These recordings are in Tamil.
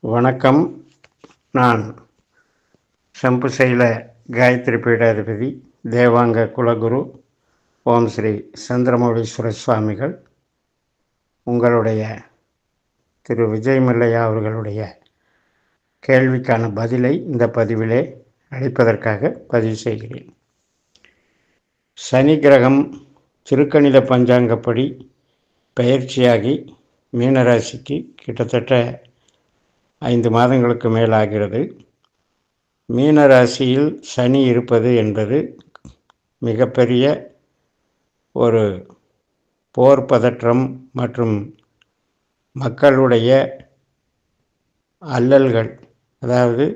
வணக்கம். நான் சம்புசைல காயத்ரி பீடாதிபதி தேவாங்க குலகுரு ஓம் ஸ்ரீ சந்திரமௌலீஸ்வர சுவாமிகள் உங்களுடைய திரு விஜயமல்லையா அவர்களுடைய கேள்விக்கான பதிலை இந்த பதிவிலே அளிப்பதற்காக பதிவு செய்கிறேன். சனி கிரகம் திருக்கணித பஞ்சாங்கப்படி பெயர்ச்சியாகி மீனராசிக்கு கிட்டத்தட்ட 5 மாதங்களுக்கு மேலாகிறது. மீனராசியில் சனி இருப்பது என்பது மிகப்பெரிய ஒரு போர் பதற்றம் மற்றும் மக்களுடைய அல்லல்கள், அதாவது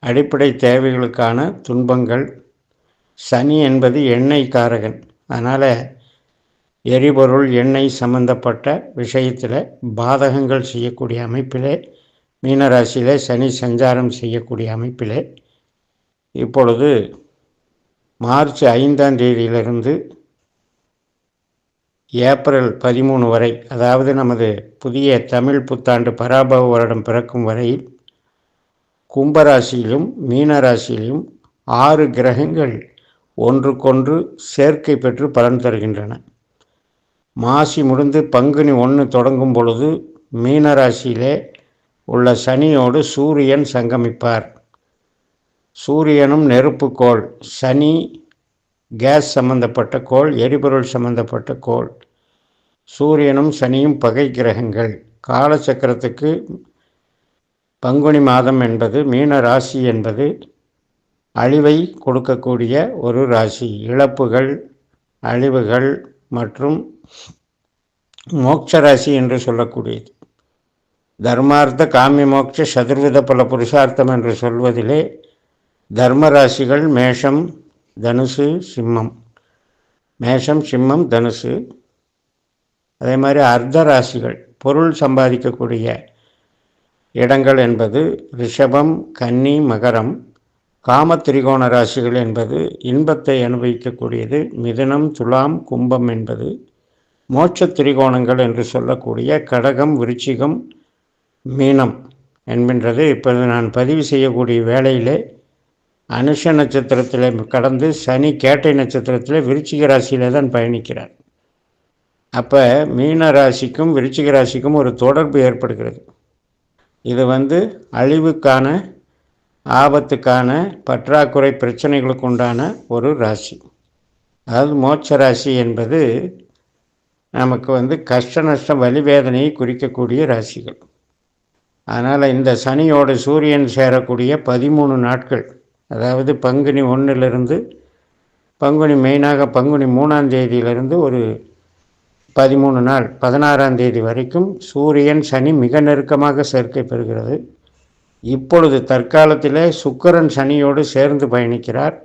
அடிப்படை தேவைகளுக்கான துன்பங்கள். சனி என்பது எண்ணெய் காரகன். அதனால் எரிபொருள் எண்ணெய் சம்பந்தப்பட்ட விஷயத்தில் பாதகங்கள் செய்யக்கூடிய அமைப்பிலே மீனராசியிலே சனி சஞ்சாரம் செய்யக்கூடிய அமைப்பிலே இப்பொழுது மார்ச் 5ஆம் தேதியிலிருந்து ஏப்ரல் 13 வரை, அதாவது நமது புதிய தமிழ் புத்தாண்டு பராபவ வருடம் பிறக்கும் வரையில் கும்பராசியிலும் மீனராசியிலும் 6 கிரகங்கள் ஒன்றுக்கொன்று சேர்க்கை பெற்று பலன் தருகின்றன. மாசி முடிந்து பங்குனி 1 தொடங்கும் பொழுது மீனராசியிலே உள்ள சனியோடு சூரியன் சங்கமிப்பார். சூரியனும் நெருப்புக்கோள், சனி கேஸ் சம்பந்தப்பட்ட கோள், எரிபொருள் சம்பந்தப்பட்ட கோள். சூரியனும் சனியும் பகை கிரகங்கள். காலச்சக்கரத்துக்கு பங்குனி மாதம் என்பது மீன ராசி என்பது அழிவை கொடுக்கக்கூடிய ஒரு ராசி. இழப்புகள், அழிவுகள் மற்றும் மோட்ச ராசி என்று சொல்லக்கூடியது. தர்மார்த்த காமிய மோட்ச சதுர்வித பல புருஷார்த்தம் என்று சொல்வதிலே தர்மராசிகள் மேஷம், தனுசு, சிம்மம். மேஷம், சிம்மம், தனுசு. அதே மாதிரி அர்த்த ராசிகள் பொருள் சம்பாதிக்கக்கூடிய இடங்கள் என்பது ரிஷபம், கன்னி, மகரம். காம திரிகோண ராசிகள் என்பது இன்பத்தை அனுபவிக்கக்கூடியது மிதுனம், துலாம், கும்பம் என்பது. மோட்ச திரிகோணங்கள் என்று சொல்லக்கூடிய கடகம், விருச்சிகம், மீனம் என்கின்றது. இப்போது நான் பதிவு செய்யக்கூடிய வேளையிலே அனுஷ நட்சத்திரத்தில் கடந்து சனி கேட்டை நட்சத்திரத்தில் விருச்சிக ராசியிலே தான் பயணிக்கிறார். அப்போ மீன ராசிக்கும் விருச்சிக ராசிக்கும் ஒரு தொடர்பு ஏற்படுகிறது. இது அழிவுக்கான, ஆபத்துக்கான, பற்றாக்குறை பிரச்சனைகளுக்கு உண்டான ஒரு ராசி. அதாவது மோட்ச ராசி என்பது நமக்கு கஷ்ட நஷ்டம், வலிவேதனையை குறிக்கக்கூடிய ராசிகள். அதனால் இந்த சனியோடு சூரியன் சேரக்கூடிய 13 நாட்கள், அதாவது பங்குனி 1லிருந்து பங்குனி மெயினாக பங்குனி 3ஆம் தேதியிலிருந்து ஒரு 13 நாள் 16ஆம் தேதி வரைக்கும் சூரியன் சனி மிக நெருக்கமாக சேர்க்கை பெறுகிறது. இப்பொழுது தற்காலத்தில் சுக்கிரன் சனியோடு சேர்ந்து பயணிக்கிறார்.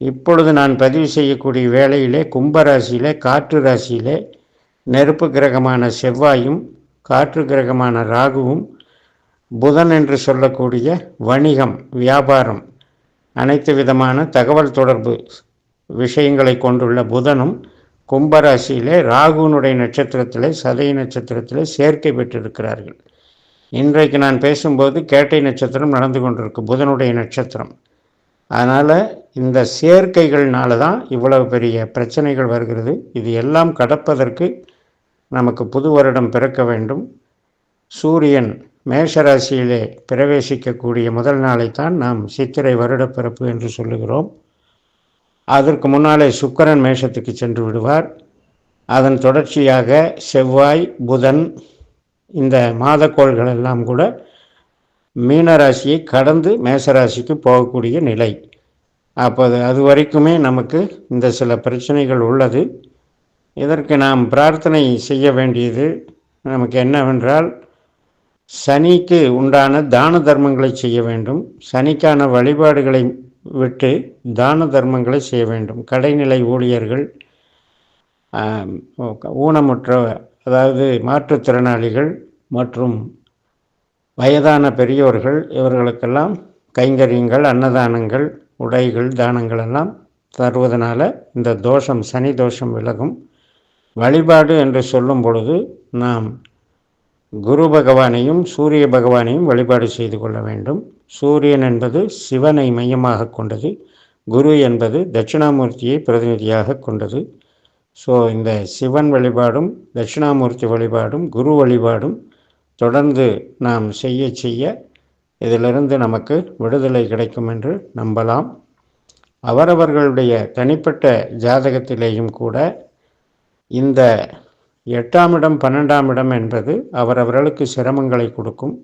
இப்பொழுது நான் பதிவு செய்யக்கூடிய வேளையிலே கும்பராசியிலே காற்று ராசியிலே நெருப்பு கிரகமான செவ்வாயும் காற்று கிரகமான ராகுவும் புதன் என்று சொல்லக்கூடிய வணிகம், வியாபாரம், அனைத்து விதமான தகவல் தொடர்பு விஷயங்களை கொண்டுள்ள புதனும் கும்பராசியிலே ராகுனுடைய நட்சத்திரத்திலே சதய நட்சத்திரத்திலே சேர்க்கை பெற்றிருக்கிறார்கள். இன்றைக்கு நான் பேசும்போது கேட்டை நட்சத்திரம் நடந்து கொண்டிருக்கு, புதனுடைய நட்சத்திரம். அதனால் இந்த சேர்க்கைகள்னால தான் இவ்வளவு பெரிய பிரச்சனைகள் வருகிறது. இது எல்லாம் கடப்பதற்கு நமக்கு புது வருடம் பிறக்க வேண்டும். சூரியன் மேஷராசியிலே பிரவேசிக்கக்கூடிய முதல் நாளைத்தான் நாம் சித்திரை வருடப்பிறப்பு என்று சொல்லுகிறோம். அதற்கு முன்னாலே சுக்கிரன் மேஷத்துக்கு சென்று விடுவார். அதன் தொடர்ச்சியாக செவ்வாய், புதன், இந்த மாதக்கோள்கள் எல்லாம் கூட மீனராசியை கடந்து மேஷராசிக்கு போகக்கூடிய நிலை. அப்போது அது வரைக்குமே நமக்கு இந்த சில பிரச்சனைகள் உள்ளது. இதற்கு நாம் பிரார்த்தனை செய்ய வேண்டியது நமக்கு என்னவென்றால், சனிக்கு உண்டான தான தர்மங்களை செய்ய வேண்டும். சனிக்கான வழிபாடுகளை விட்டு தான தர்மங்களை செய்ய வேண்டும். கடைநிலை ஊழியர்கள், ஊனமுற்ற, அதாவது மாற்றுத்திறனாளிகள் மற்றும் வயதான பெரியோர்கள், இவர்களுக்கெல்லாம் கைங்கரியங்கள், அன்னதானங்கள், உடைகள், தானங்கள் எல்லாம் தருவதனால இந்த தோஷம், சனி தோஷம் விலகும். வழிபாடு என்று சொல்லும் பொழுது நாம் குரு பகவானையும் சூரிய பகவானையும் வழிபாடு செய்து கொள்ள வேண்டும். சூரியன் என்பது சிவனை மையமாக கொண்டது, குரு என்பது தட்சிணாமூர்த்தியை பிரதிநிதியாக கொண்டது. ஸோ இந்த சிவன் வழிபாடும் தட்சிணாமூர்த்தி வழிபாடும் குரு வழிபாடும் தொடர்ந்து நாம் செய்ய செய்ய இதிலிருந்து நமக்கு விடுதலை கிடைக்கும் என்று நம்பலாம். அவரவர்களுடைய தனிப்பட்ட ஜாதகத்திலேயும் கூட இந்த 8ஆம் இடம் 12ஆம் இடம் என்பது அவரவர்களுக்கு சிரமங்களை கொடுக்கும்.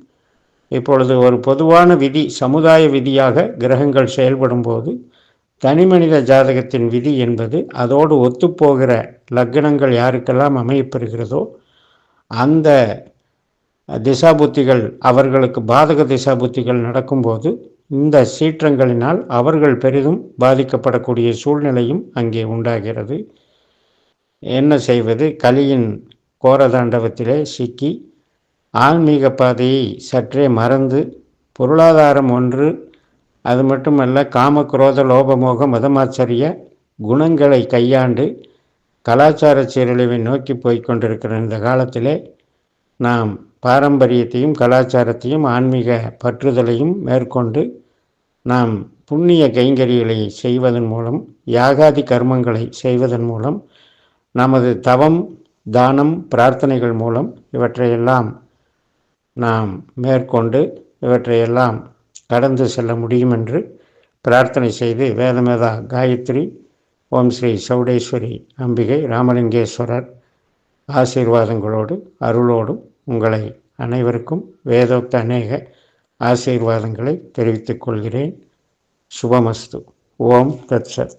இப்பொழுது ஒரு பொதுவான விதி, சமுதாய விதியாக கிரகங்கள் செயல்படும் போது தனிமனித ஜாதகத்தின் விதி என்பது அதோடு ஒத்துப்போகிற லக்னங்கள் யாருக்கெல்லாம் அமையப்பெறுகிறதோ அந்த திசாபுத்திகள், அவர்களுக்கு பாதக திசாபுத்திகள் நடக்கும்போது இந்த சீற்றங்களினால் அவர்கள் பெரிதும் பாதிக்கப்படக்கூடிய சூழ்நிலையும் அங்கே உண்டாகிறது. என்ன செய்வது? கலியின் கோரதாண்டவத்திலே சிக்கி ஆன்மீக பாதையை சற்றே மறந்து, பொருளாதாரம் ஒன்று, அது மட்டுமல்ல காமக்ரோத லோபமோக மதமாச்சரிய குணங்களை கையாண்டு கலாச்சார சீரழிவை நோக்கி போய்கொண்டிருக்கிற இந்த காலத்திலே நாம் பாரம்பரியத்தையும் கலாச்சாரத்தையும் ஆன்மீக பற்றுதலையும் மேற்கொண்டு நாம் புண்ணிய கைங்கரிகளை செய்வதன் மூலம், யாகாதி கர்மங்களை செய்வதன் மூலம், நமது தவம், தானம், பிரார்த்தனைகள் மூலம் இவற்றையெல்லாம் நாம் மேற்கொண்டு இவற்றையெல்லாம் கடந்து செல்ல முடியும் என்று பிரார்த்தனை செய்து, வேதமேதா காயத்ரி ஓம் ஸ்ரீ சௌடேஸ்வரி அம்பிகை ராமலிங்கேஸ்வரர் ஆசீர்வாதங்களோடு அருளோடும் உங்களை அனைவருக்கும் வேதோக்த அநேக ஆசீர்வாதங்களை தெரிவித்துக் கொள்கிறேன். சுபமஸ்து. ஓம் தத்சத்.